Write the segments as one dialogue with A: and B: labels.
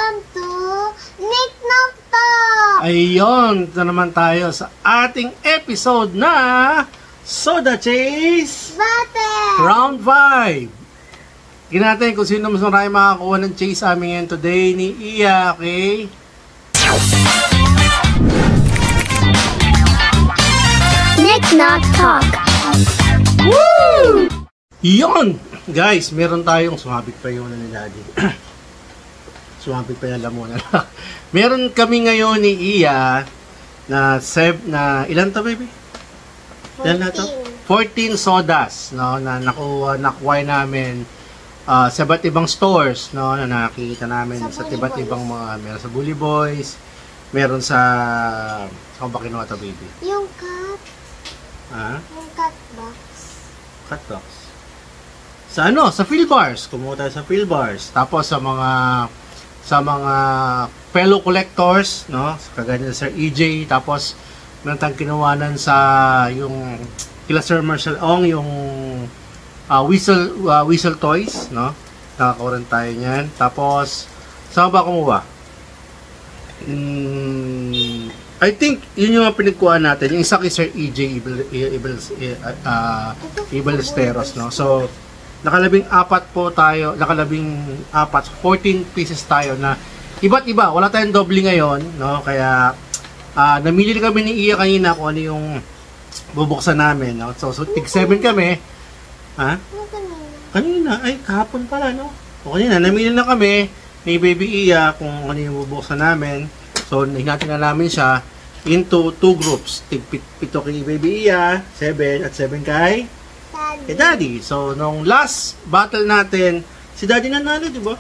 A: Welcome to Nick Knock Talk!
B: Ayun, ito naman tayo sa ating episode na Soda Chase
A: Battle!
B: Round 5. Tingnan natin kung sino mas marami makakuha ng chase amin ngayon today ni Iya, okay?
A: Nick Knock Talk!
B: Woo! Yun! Guys, meron tayong sumabit pa yun ni Daddy. Sumabit pa yung lamunan. Meron kami ngayon ni Iya na ilan to, baby?
A: 14.
B: Ilan na to? 14 sodas, no, na nakuha namin sa iba't ibang stores, no, na nakikita namin sa iba't ibang mga, meron sa Bully Boys, meron sa, saan ba kinuha to, baby?
A: Yung cut.
B: Ha?
A: Yung cut box.
B: Cut box. Sa ano? Sa Philbars. Kumuha tayo sa Philbars. Tapos sa mga fellow collectors, no? Kagaya ni Sir EJ. Tapos meron tayong kinuwanan sa yung kila Sir Marshall Ong, yung whistle toys, no? Nakakuha rin tayo niyan. Tapos saan ba kumuha? I think yun yung pinagkuhaan natin. Yung isa kay Sir EJ Ibalesteros, no? So nakalabing 4 po tayo, 14 pieces tayo na iba't iba. Wala tayong doble ngayon, no? Kaya namili kami ni Iya kanina kung ano yung bubuksan namin, no? So tig 7 kami. Ha? Kanina, ay kahapon pala, no? O kanina, namili na kami ni Baby Iya kung ano yung bubuksan namin. So hinatin na namin siya into 2 groups. Tig 7 kay Baby Iya, 7 at 7 kay Daddy. So, nung last battle natin, si Daddy nanalo, di ba?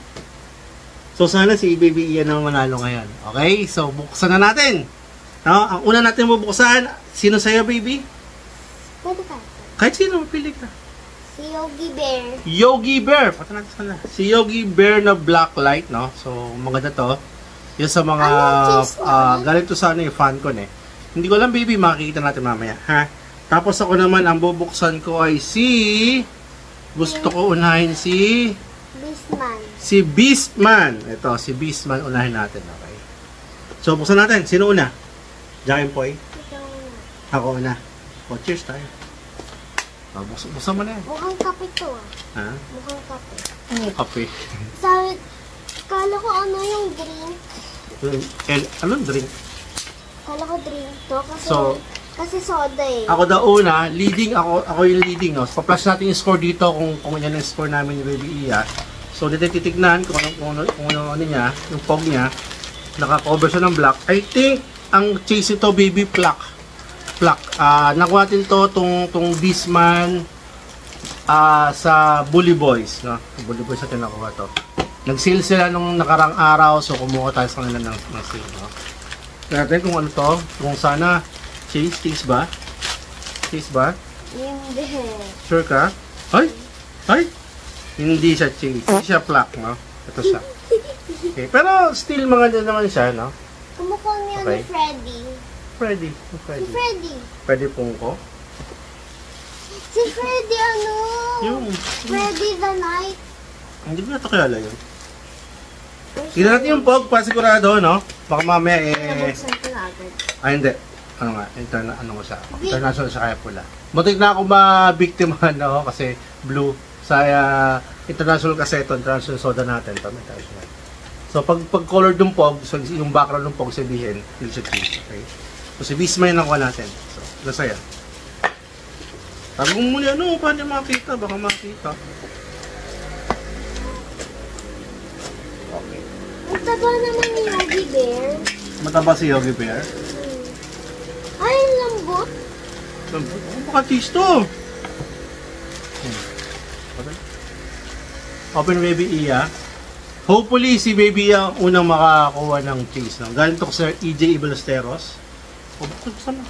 B: So, sana si Baby Ian ang manalo ngayon. Okay? So, buksan na natin. No? Ang una natin bubuksan, sino sa'yo, Baby?
A: Pwede ka.
B: Kahit sino, mapili ka.
A: Si Yogi Bear.
B: Yogi Bear. Pata natin sana. Si Yogi Bear na black light, no? So, maganda to. Yung sa mga, galing to sa ano yung fan ko, eh. Hindi ko alam, Baby, makikita natin mamaya. Ha? Tapos ako naman, ang bubuksan ko ay gusto ko unahin si Beastman. Ito, si Beastman unahin natin, okay? So, buksan natin. Sino una? Jackie Poy? Ako una. O, cheers tayo. O, buksan mo na yan.
A: Mukhang kape to,
B: Ha?
A: Mukhang kape.
B: Kape.
A: Sabi, kala ko ano yung drink.
B: Anong drink?
A: Kala ko drink to kasi soda eh.
B: Ako daw una, leading ako yung leading, no. So, pa-plus natin yung score dito kung yan ang score namin ni Baby Iya. So dito titignan kung ano niya, yung pog niya. Naka-cover siya ng black. I think ang chase ito, Baby, Pluck. Nakuha natin to tong Beastman sa Bully Boys, no. Bully Boys natin nakuha to. Nag-sale sila nung nakarang araw, so kumuha tayo sa kanila ng sale, no. Tignan natin kung ano to, kung sana Chase ba?
A: Hindi.
B: Sure ka? Ay! Hindi siya chase. Hindi siya pluck, no? Ito siya. Okay. Pero still mga naman siya, no?
A: Kumukha niya ni Freddy.
B: Freddy.
A: Si Freddy.
B: Freddy Pungko?
A: Si Freddy Freddy the Night.
B: Hindi ko na ito kilala yun. Tignan natin yung pog, pasigurado, no? Baka mamaya
A: Nabuksan ko na agad.
B: hindi. Ano nga, international siya kaya pula. Muntik na ako mabiktima, no? Kasi blue. Sa international kasi ito, international soda natin. So, pag color yung pog, so yung background ng pog sabihin, yung siya cheese, okay? So, si Beastman ang nakuha natin. So, nasaya. Sabi mo muna, paano makita? Baka makita. Okay.
A: Mataba naman ni Yogi Bear.
B: Mataba si Yogi Bear?
A: Ay, lambot.
B: Baka cheese to. Open Baby Iya. Hopefully, si Baby Iya ang unang makakuha ng cheese. No? Galing to Sir EJ Ibalesteros. Buksan mo.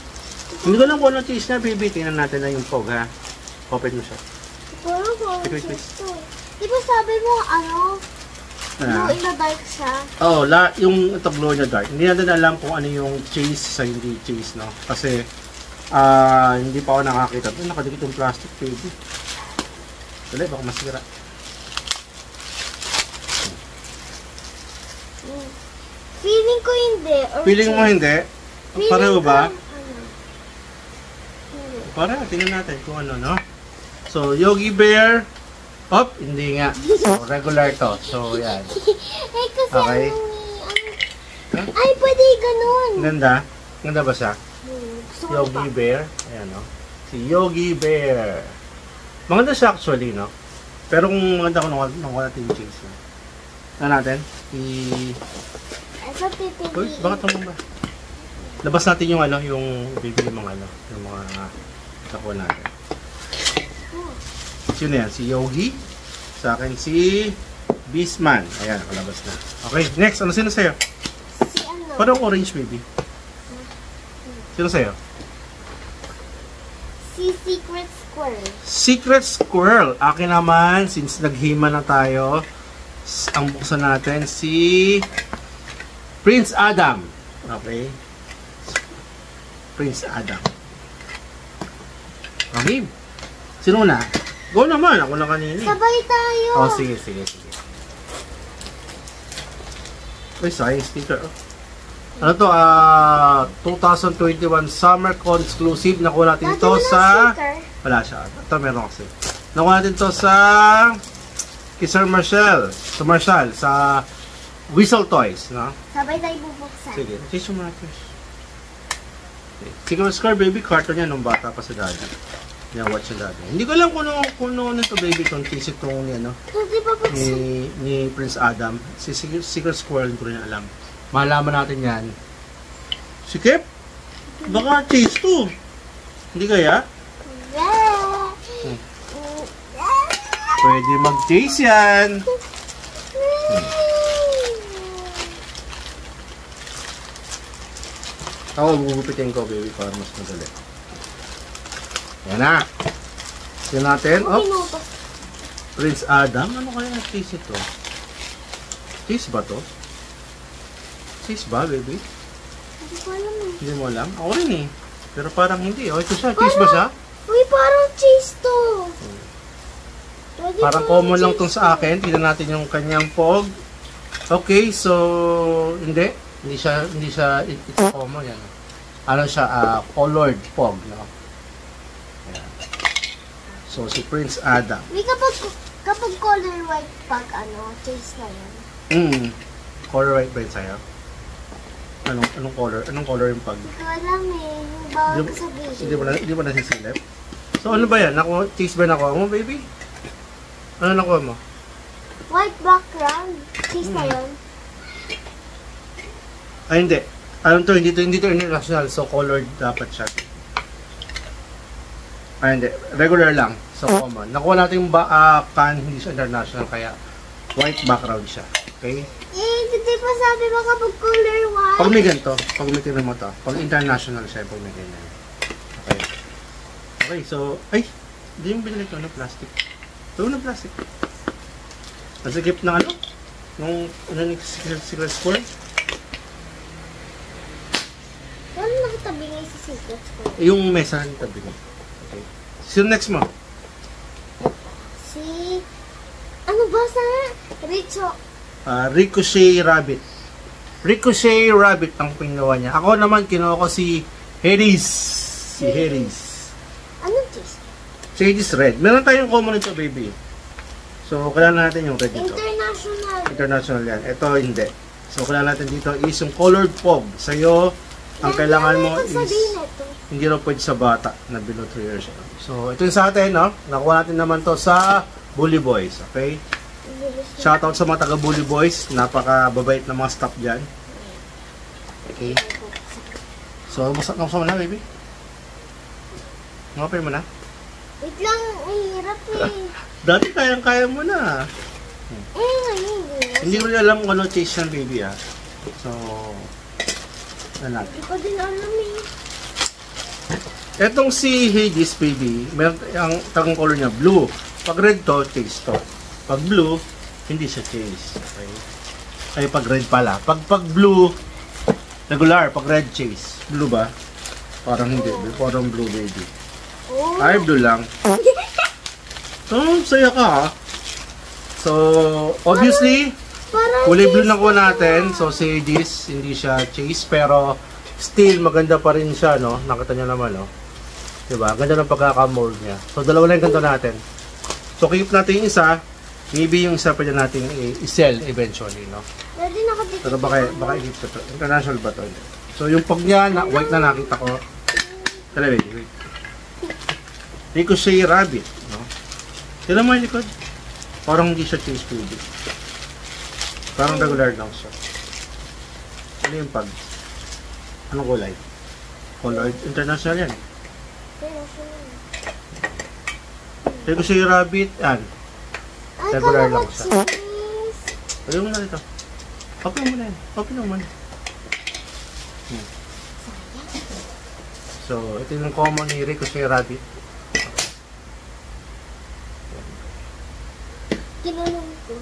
B: Hindi ko lang kung ano cheese na, Baby. Tingnan natin na yung pog, ha? Open mo siya.
A: Parang cheese to. Di ba sabi mo, glow in the dark siya?
B: Yung ito glow in the dark. Hindi natin alam kung ano yung cheese sa hindi cheese, no? Kasi, hindi pa ako nakakita. Nakadikit yung plastic, Baby. Dali, baka masira.
A: Feeling ko hindi. Or
B: Feeling mo hindi?
A: Feeling
B: Pareho ba?
A: ko, ano? Hindi.
B: Pareho, tingnan natin kung ano, no? So, Yogi Bear. Hindi nga. So, regular to. So, yan.
A: Eh, kasi
B: Okay.
A: Ay, pwede ganun.
B: Ganda? Ganda ba siya?
A: Gusto ko
B: Yogi
A: pa.
B: Bear. Ayan, no? Si Yogi Bear. Maganda siya actually, no? Pero kung maganda ko nung natin yung chase, no? Ano natin?
A: Ito pipili.
B: Uy, bakit naman ba? Labas natin yung ano, yung bibili mga ano, yung mga nakuha natin. Sino yan? Si Yogi. Sa akin si Beastman. Ayan, nakalabas na. Okay, next. Ano sino sa'yo?
A: Si ano?
B: Parang orange baby. Sino sa'yo?
A: Si Secret Squirrel.
B: Secret Squirrel. Akin naman, since naghima na tayo, ang buksan natin si Prince Adam. Okay? Prince Adam. Okay. Sino na? Go naman. Ako na kanina.
A: Sabay tayo.
B: Oh, sige. Uy, science sticker. Oh. Ano to? 2021 SummerCon exclusive. Nakuha natin to sa... Wala siya. Ito meron kasi. Nakuha natin to sa... kay Sir Marshall. Sa Marshall. Sa Whistle Toys. No?
A: Sabay tayo bubuksan.
B: Sige. Chase mo natin. Sige, Scar baby. Carton yan nung bata pa sa daddy. Yan, watch yung daddy. Hindi ko alam kung ano ito baby. Itong chase itong ano,
A: Hindi pa buksan.
B: ni Prince Adam. Si Secret Squirrel, hindi ko rin alam. Malaman natin yan. Si Kep? Baka chase to. Hindi kaya? Pwede mag-chase yan. Ako, gugupitin ko, baby, para mas madali. Yan na. Yan natin. Prince Adam. Ano kaya ang chase ito? Chase ba to? Chase ba, baby?
A: Hindi ko alam eh.
B: Hindi mo alam? Ako rin eh. Pero parang hindi. Oh, ito siya. Chase ba siya?
A: Uy, parang cheese to. Pwede
B: Parang common lang tong sa akin. Tignan natin yung kanyang pog. Okay, so hindi siya it's common yan. Ano siya, colored pog, no? Ayan. So si Prince Adam.
A: Uy, kapag color white pag cheese na yun.
B: Color white ba yun sa'yo? Anong color? Anong color yung pag?
A: Hindi ko alam eh. Yung bawal ko sabihin.
B: Hindi ba nasisilip? So ano ba yan? Cheese ba nakuha mo, baby? Ano nakuha mo?
A: White background. Cheese na yun.
B: Ay, hindi. Alam to, hindi to international. So, colored dapat siya. Ay, hindi. Regular lang. So, common. Nakuha natin yung can, hindi siya international. Kaya, white background siya. Okay?
A: Hindi pa sabi mo kapag color white.
B: Pag may ganito, pag may tinan mo to, pag international siya, pag may ganyan. Okay. Okay, so, ay, hindi yung binili ko na plastic. Ito na plastic. Nasigip ng ano? Nung, ni Secret Squirrel?
A: Ano nakatabi ngayon sa Secret Squirrel?
B: Yung mesa ng tabi mo. Okay. Sino next mo?
A: Si... Ano ba sa... Richo.
B: Ricochet Rabbit. Ricochet Rabbit ang pinawa niya. Ako naman, kinuha ko si Harris. Si Harris.
A: Anong cheese?
B: Si Harris red. Meron tayong common ito, baby. So, kailangan natin yung red dito.
A: International.
B: International yan. Ito, hindi. So, kailangan natin dito is yung colored pog. Sa'yo, ang kailangan mo is... Hindi raw pwede sa bata na below 3 years old. So, ito yung sa atin, no? Nakuha natin naman to sa Bully Boys. Okay? Shoutout sa mga taga Bully Boys. Napaka-babait na mga staff dyan. Okay. So, buksan mo na, baby. Ngapin mo na.
A: Wait lang, mahirap eh.
B: Dati kayang-kaya mo na.
A: Ngayon,
B: Hindi ko rin alam kung ano chase yan, baby, ah. So, ano natin.
A: Hindi ko din alam eh.
B: Etong si Hades, baby, meron ang tagang color niya, blue. Pag red to, chase to. Pag blue, hindi siya chase. Okay? Ay, pag red pala. Pag blue, regular. Pag red, chase. Blue ba? Parang hindi. Parang blue, baby.
A: Oh.
B: Ay, blue lang. Oh, saya ka, ha? So, obviously,
A: Parang
B: Kulay blue na
A: chase
B: kuha
A: na
B: natin. So, say this, hindi siya chase, pero still maganda pa rin siya, no? Nakita niyo naman, no? Diba? Ganda ng pagkaka-mold niya. So, dalawa lang yung ganito natin. So, keep natin yung isa. Maybe yung isa pwede natin i-sell eventually, no?
A: Daddy, nakadikit.
B: Pero baka i-keep ko to. International ba to? So, yung pog niya, white na nakita ko. Tala, wait. Ricochet Rabbit, no? Tignan mo yung likod. Parang hindi siya chase baby. Parang regular lang siya. Ano yung pag? Anong kulay? Colored international yan. Ricochet Rabbit, yan.
A: Ay,
B: Regular
A: kala
B: lang
A: ko
B: siya.
A: cheese.
B: Ayun mo na dito. Open mo na yan. Open mo na. So, ito yung common ni Ricochet Rabbit.
A: Kinulong ko.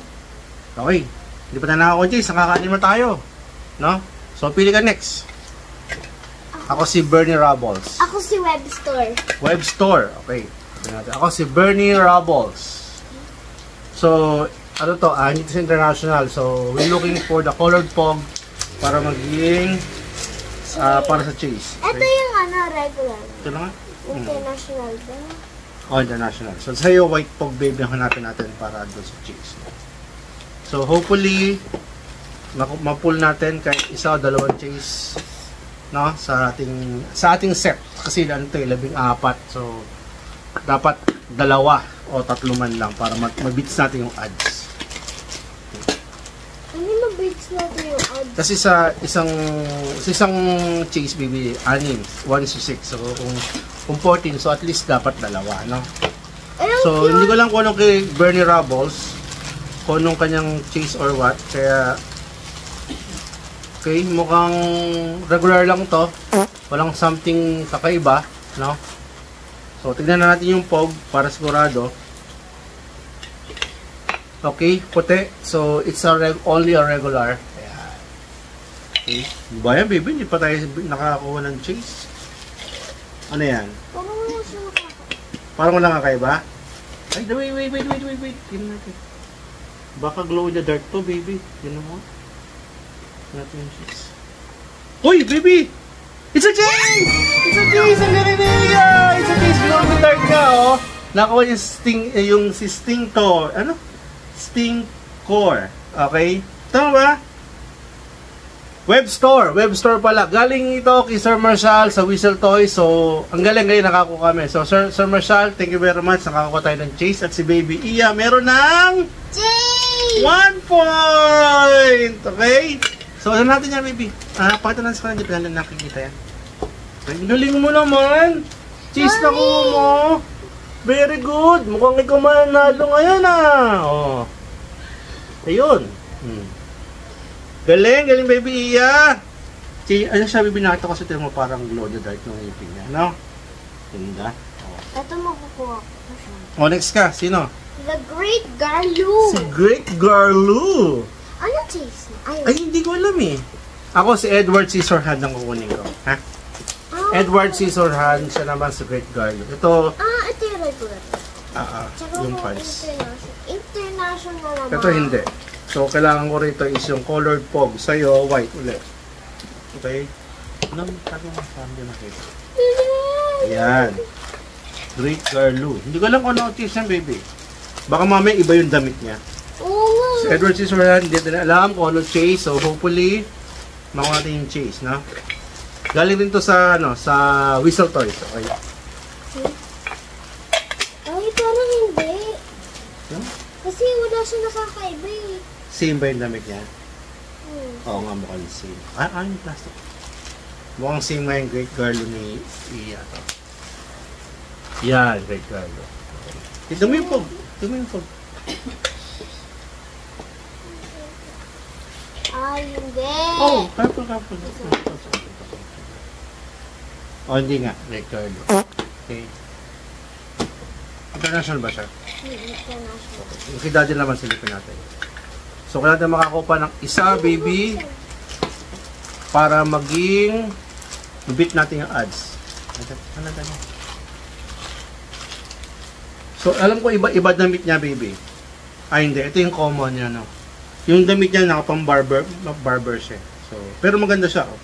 B: Okay. Hindi pa tayo nakaka-chase. Nakaka-anima tayo. No? So, pili ka next. Ako si Bernie Rubbles.
A: Ako si Webstore.
B: Webstore. Okay. Ako si Bernie Rubbles. So, ano to? Hindi to international. So, we're looking for the colored pog para maging para sa chase.
A: Ito
B: Okay.
A: yung regular.
B: Ito lang nga.
A: International ba?
B: Oh, international. So, sa'yo, white pog baby ang hanapin natin para doon sa chase. So, hopefully, ma-pull natin kahit isa o dalawang chase, no, sa ating set. Kasi ano ito, 14. So, dapat dalawa o tatlo man lang para ma-beats natin yung odds.
A: Ano ma-beats natin yung odds?
B: Kasi sa isang chase baby, 6, 1 to 6. So, kung 14, so at least dapat dalawa, no? So, hindi ko lang kung anong kay Bernie Rubbles, kung anong kanyang chase or what. Kaya, okay, mukhang regular lang to. Walang something kakaiba, no? So, tignan na natin yung pog para sigurado. Okay, puti. So, it's only a regular. Ayan. Okay. Bayan, baby, hindi pa tayo nakakakuha ng chase. Ano yan?
A: Parang wala siya nakaka.
B: Parang walang kakaiba? Ay, wait. Tignan natin. Baka glow in the dark to, baby. Tignan mo. Natin yung chase. Uy, baby! It's a chase! It's a chase! Ang galing niya! It's a chase! Glow in the dark nga, oh. Nakakuha yung si Stingtor. Ano? Stingcore. Okay? Tama ba? Webstore pala. Galing ito kay Sir Marshall sa Whistle Toys. So, ang galing nakakuha kami. So, Sir Marshall, thank you very much. Nakakuha tayo ng chase. At si Baby Iya, meron ng
A: Chase!
B: 1 point! Okay? So, ano natin yan, baby? Pakita natin sa kanila. Hindi pa natin nakikita yan. Okay, galing mo naman. Chase na kuha mo. Very good. Mukhang ikaw manalo ngayon, Oh. Ayun. Galing, baby Iya. Ano siya, baby, nakita ko sa mo parang glow in the dark ng ipin niya, no? Ganda.
A: Ito makukuha ko.
B: O, next ka. Sino?
A: The Great Garlu.
B: Si Great Garlu.
A: Ano chase?
B: Ay, hindi ko alam eh. Ako si Edward Scissorhand ang kukunin ko. Ha? Edward Scissorhand, siya naman si Great Garlu. Ito,
A: ito yung regular.
B: yung pants.
A: International naman.
B: Ito hindi. So, kailangan ko rito is yung colored pog. Sa'yo, white ulit. Okay? Ano? Sabi mo, sabi mo nakita. Ayan. Great Garlu. Hindi ko lang kung ano chase yan, baby. Baka mamaya iba yung damit niya.
A: Oo.
B: Si Edward Scissorhand, hindi natin alam kung ano chase. So, hopefully, makuha natin yung chase, no? Galing din to sa, sa Whistle Toys. Okay?
A: Ay, parang hindi.
B: Huh?
A: Kasi wala siya nakakaiba eh.
B: Same ba yung damit niya? Oo nga, mukhang same. Yung plastic. Mukhang same nga yung Great Garlu ni Iya to. Yan, Great Garlu. Okay. Ito mo yung pog.
A: Hindi.
B: Oh, careful. Oh, hindi nga. Great Garlu. Okay. International ba siya?
A: International.
B: Yung kay daddy naman silipin natin. So, kailangan natin makakuha ng isa, baby, para maging beat natin yung odds. So, alam ko iba-iba damit niya, baby. Ay, hindi. Ito yung common niya, no? Yung damit niya nakapang barber siya. So, pero maganda siya. Oh.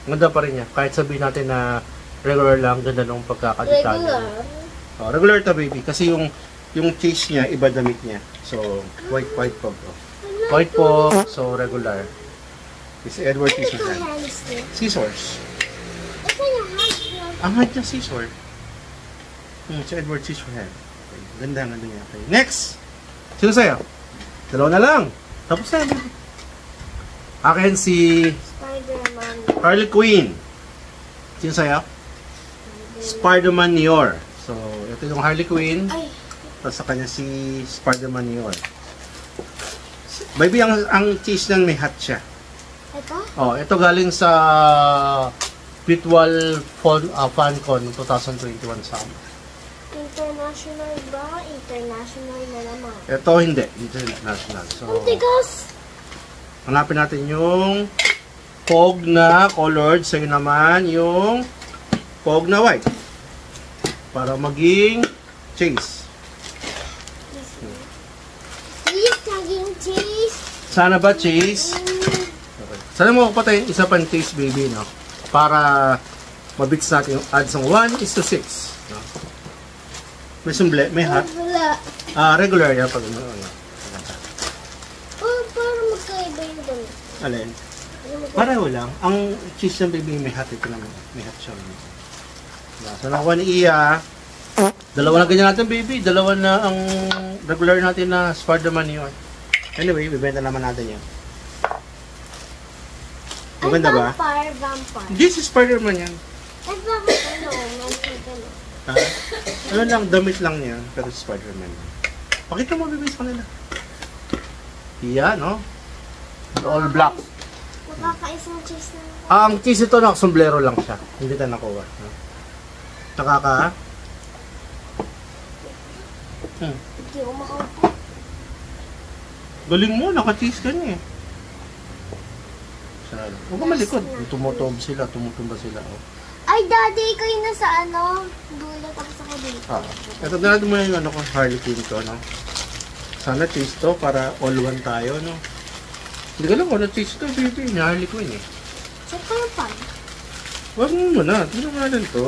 B: Maganda pa rin niya. Kahit sabihin natin na regular lang, ganda nung pagkakadetalye. Regular to baby. Kasi yung chase niya, iba damit niya. So, white po. White po, so regular. It's Edward Scissorhands. Scissors. Ang height niya scissor. It's Edward Scissorhands. Okay. Ganda niya. Okay. Next! Sino sa'yo? Dalawa na lang. Tapos na. Akin si
A: Spider-Man.
B: Harley Quinn. Sino sa'yo? Spider-Man Nior. So, ito yung Harley Quinn.
A: Ay.
B: Tapos sa kanya si Spider-Man Nior. Baby, ang cheese niyan may hat siya.
A: Ito?
B: Oh, ito galing sa Virtual FanCon 2021 summer.
A: International ba? International na naman.
B: Ito hindi, international. So,
A: Ang tigas!
B: hanapin natin yung fog na colored. Sa'yo naman yung fog na white. Para maging chase.
A: Please, naging cheese.
B: Sana ba chase? Okay. Sana mo patayin isa pang chase baby, no? Para mabits natin yung odds ng 1:6. No? May sumble, may hat.
A: Wala.
B: Regular yan pag ano.
A: Oh, para magkaiba yung damit.
B: Alin?
A: Ano magkaiba?
B: Pareho lang. Ang cheese ng baby may hat. Ito naman. May hat siya. So nakuha ni Iya. Dalawa na ganyan natin baby. Dalawa na ang regular natin na Spider-Man yun. Anyway, bibenta naman natin yan. Maganda ba?
A: Vampire.
B: This is Spider-Man yan.
A: Ay, bakit ano? May gano'n.
B: Ano lang, damit lang niya. Pero Spider-Man. Pakita mo baby sa kanila. Iya, no? All black.
A: Nakakaisang cheese na.
B: Ang cheese ito na sombrero lang siya. Hindi tayo nakuha. No? Nakaka...
A: Hindi ko makaupo.
B: Galing mo, naka-cheese ka niya eh. Huwag ka malikod. Tumutumba sila. Oh.
A: Ay, daddy, ikaw yung nasa ano? Dulo, tapos ako dito.
B: Ito na natin muna yung ano ko, Harley Quinn ko, no? Sana cheese to para all one tayo, no? Hindi ka lang, ano cheese to, baby. Ni Harley Quinn eh.
A: Check ko yung pan.
B: Huwag mo muna. Tingnan mo natin to.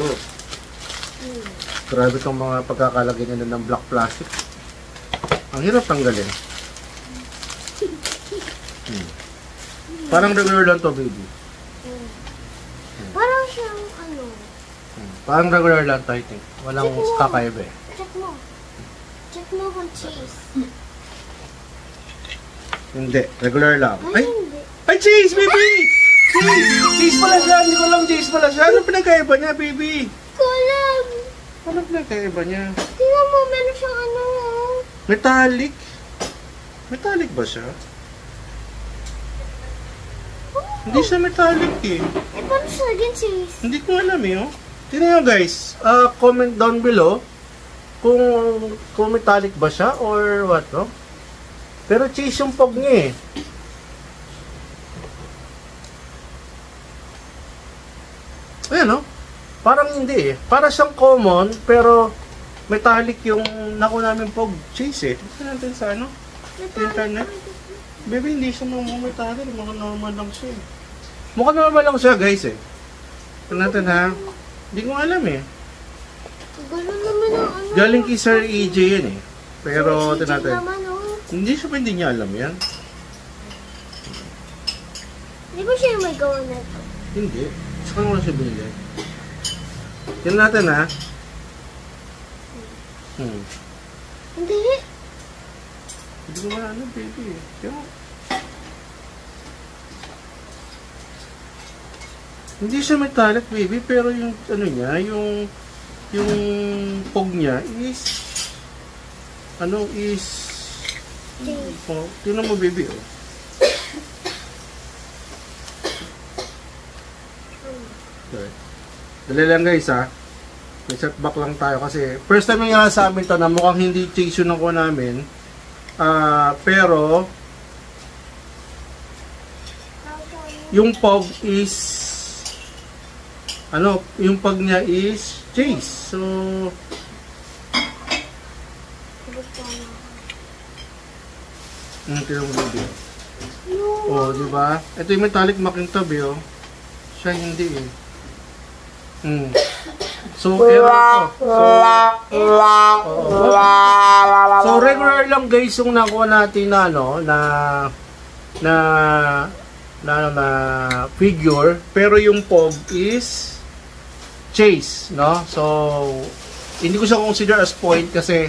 B: Grabe itong mga pagkakalagay nila ng black plastic. Ang hirap tanggalin. Parang regular lang to, baby.
A: Parang siyang ano.
B: Parang regular lang to, I think. Walang kakaiba eh.
A: Check mo. Check mo kung cheese.
B: Hindi, regular lang.
A: Ay,
B: Ay!
A: hindi.
B: Ay, cheese, baby! Cheese! Cheese pala siya! Hindi ko alam cheese pala siya. Ano pinagkaiba niya, baby?
A: Kulang.
B: Ano pinagkaiba niya?
A: Tingnan mo, meron siyang ano.
B: Metallic? Metallic ba siya? Hindi siya metallic eh.
A: Eh, paano siya naging cheese?
B: Hindi ko alam eh. Oh. Tingnan nyo guys. Comment down below kung metallic ba siya or what, no? Pero cheese yung pog niya eh. Ayan, no? Parang hindi eh. Para siyang common, pero metallic yung nakuha namin pog cheese eh. Tignan natin sa ano? Internet. Baby, hindi siya metallic. Mukhang normal lang siya eh. Mukhang normal lang siya guys eh. Tignan natin ha. Hindi ko alam eh.
A: Gano'n naman ang ano.
B: Galing kay Sir EJ yan eh. Pero tignan natin.
A: naman, oh.
B: Hindi siya hindi niya alam yan.
A: Di ba siya yung may gawa na ito?
B: Hindi. Saka mo lang siya binili. Tignan natin ha.
A: Hindi.
B: Hindi ko alam baby. Kaya hindi siya metallic baby, pero yung ano niya, yung pog niya is tingnan mo baby oh. Okay. Dali lang guys ha. May setback lang tayo kasi first time yung sa amin to na mukhang hindi chase yun ako namin. Pero yung pog is yung pag niya is chase. So tingnan mo baby. Oh, di ba? Ito yung metallic makintab eh, oh. Siya hindi eh. So, error to. So, regular lang guys yung nakuha natin na, ano, na figure. Pero yung POG is chase, no? So, hindi ko siya consider as point kasi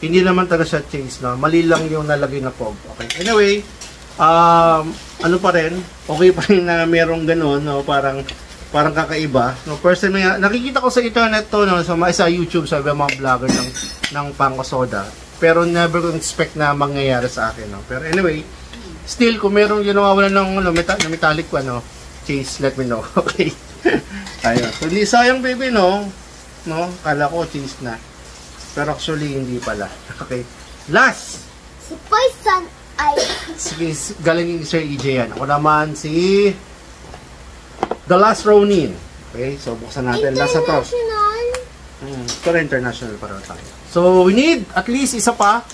B: hindi naman talaga siya chase, no? Mali lang yung nalagay na POG. Okay. Anyway, ano pa rin, okay pa rin na merong ganun, no? Parang kakaiba. No, personally, nakikita ko sa internet to, no, sa YouTube, sa mga vlogger ng Pangkasoda. Pero never ko expect na mangyayari sa akin, no. Pero anyway, still kung merong ginawawalan ng metallic chase, let me know. Okay. Ayun. So, hindi sayang baby, no. No, kala ko chase na. Pero actually hindi pala. Okay. Last.
A: Si Poison ay
B: Sige, galing Sir EJ yan. Ako naman si The Last Ronin. Okay, so buksan natin. Last na to.
A: international.
B: Pero international para tayo. So, we need at least isa pa.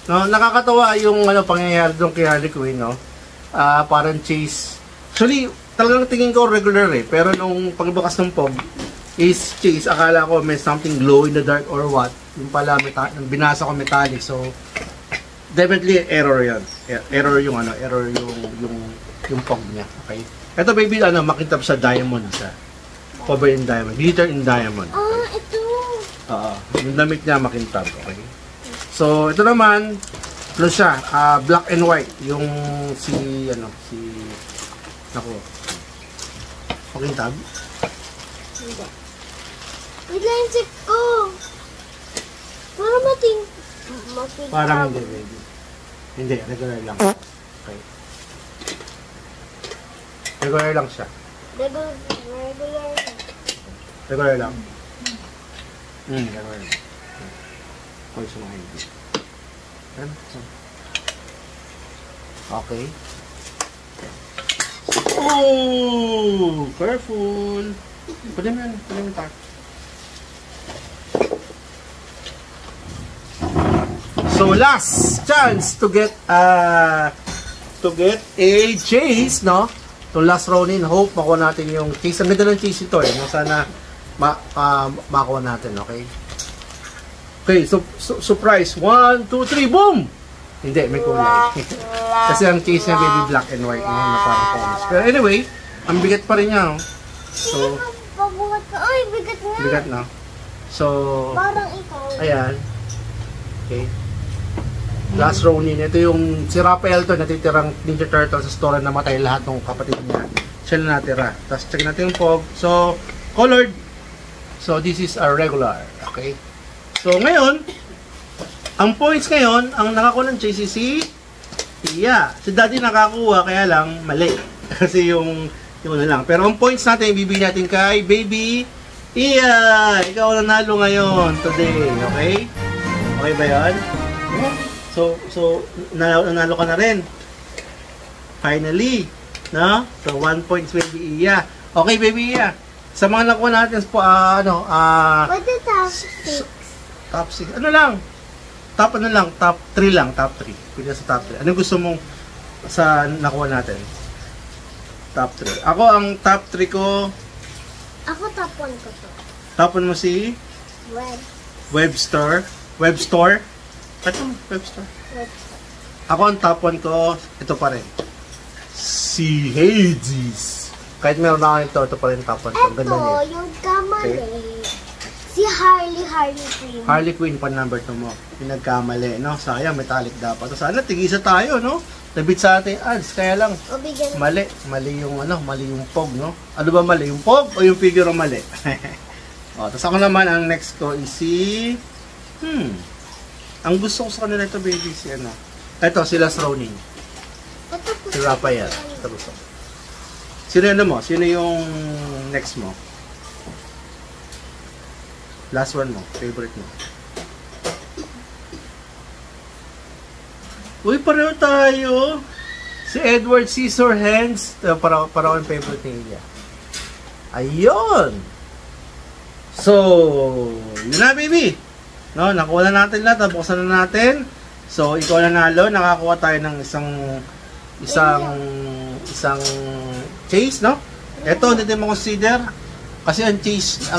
B: No, nakakatawa yung pangyayari doon kay Harley Quinn, no? Parang chase. Actually, talagang tingin ko regular eh. Pero nung pagbukas ng POG is chase, akala ko may something glow in the dark or what. Yung pala, binasa ko metallic. So, definitely error yan. Error yung yung POG niya. Okay? Ito baby, makintab sa diamond siya. Cover in diamond. Glitter in diamond.
A: Ito.
B: Yung damit niya makintab. Okay? So, ito naman, ano siya, black and white. Yung makintab.
A: Hindi. Wait lang yung check ko. Para mating.
B: Parang hindi, baby. Hindi, regular lang. Okay. Regular lang siya. Regular lang. Regular lang. Okay, sa mga hindi. Okay. Oh! Careful! Pwede mo yan tayo. So, last chance to get a chase, no? To Last Ronin. Hope makuha natin yung chase. Ang ganda ng chase ito eh. Sana makuha natin, okay? Okay, so surprise. 1, 2, 3, boom! Hindi, may kulay. Kasi ang chase niya baby black and white, no? Na parang promise. Pero anyway, ang bigat pa rin niya, no? So,
A: ay, bigat nga.
B: bigat na. So,
A: Parang ikaw.
B: ayan. Okay. Last Ronin. Ito yung si Raphael to, natitirang Ninja Turtle sa store na namatay lahat ng kapatid niya. Siya na natira. Tapos check natin yung POG. So, colored. So, this is a regular. Okay. So, ngayon, ang points ngayon, ang nakakuha ng chase si Iya. Si Daddy nakakuha, kaya lang mali. Kasi yung na lang. Pero ang points natin, ibibigay natin kay Baby Iya. Ikaw nanalo ngayon, today. Okay? Okay ba yan? So nanalo ka na rin. Finally. No? So, 1 point Baby Iya. Okay, Baby Iya. Sa mga nakuha natin,
A: What the top 6?
B: top 6. Ano lang? Top 3 lang. Top 3. Pwede sa top 3. Anong gusto mong sa nakuha natin? Top 3. Ako, ang top 3 ko...
A: Ako top 1 ko to.
B: Top 1 mo si... Webstore. Ito, Webstore. Ako, ang top 1 ko, ito pa rin. Si Hades. Kahit meron na ito pa rin top 1 ko. Ganda niya.
A: Ito, yung kamali. Okay. Si Harley Quinn.
B: Harley Quinn pa number 2 mo. Yung nagkamali, no? Sayang, metallic dapat. Sana, tigisa tayo, no? Nabit sa ating ads, kaya lang. Mali yung POG, no? Ano ba mali? Yung POG o yung figure ang mali? Tapos ako naman, ang next ko is si... Ang gusto ko sa kanila ito, baby, si ano? Ito, si Last Ronin. Si Raphael. Ito gusto ko. Sino mo? Sino yung next mo? Last one mo, favorite mo. Uy, pareho tayo. Si Edward Scissorhands. Para ang favorite niya. Ayun. So, yun na, baby. No, nakuha na natin lahat. Buksan na natin. So, ikaw nanalo. Nakakuha tayo ng isang isang chase, no? Ito, hindi mo consider kasi ang chase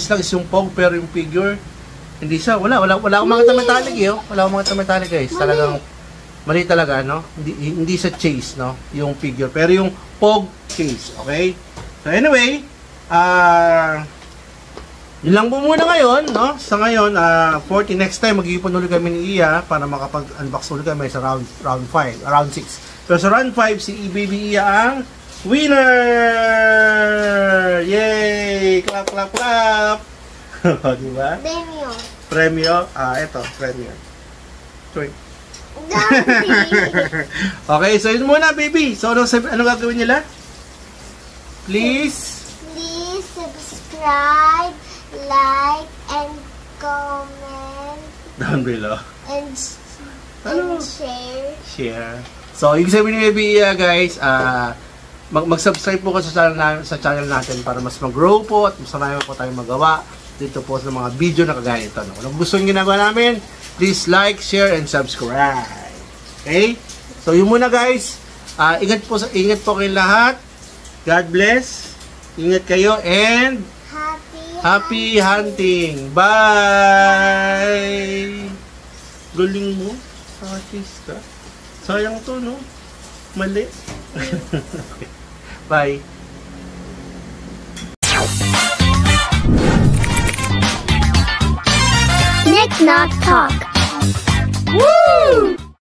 B: lang is yung Pog, pero yung figure hindi siya, wala akong makita metallic wala akong makita metallic guys, talagang mali talaga, no? Hindi sa chase, no? Yung figure, pero yung Pog chase, okay? So anyway, yun lang po muna ngayon, no? Sa ngayon, 40 next time mag-iipon ulit kami ni Iya para makapag-unbox ulit kami sa round 5, round 6. Pero sa round 5 si Baby Iya ang winner! Yay! Clap, clap, clap! Diba? Premio. Ito, premio. Sorry. Okay, so yun muna, baby. So, ano gagawin nila? Please subscribe, like, and comment. Down below. And share. So, ibig sabihin ni Baby guys, mag-subscribe po kayo sa channel natin para mas mag-grow po at mas marami po tayong magawa dito po sa mga video na kagaya ito. No? Kung gusto nyo ginagawa namin, please like, share, and subscribe. Okay? So, yun muna guys. Ingat po kayong lahat. God bless. Ingat kayo and happy hunting. Bye! Galing mo. Artista. Sayang to, no? Mali. Bye.
A: Nick Knock Talk. Woo!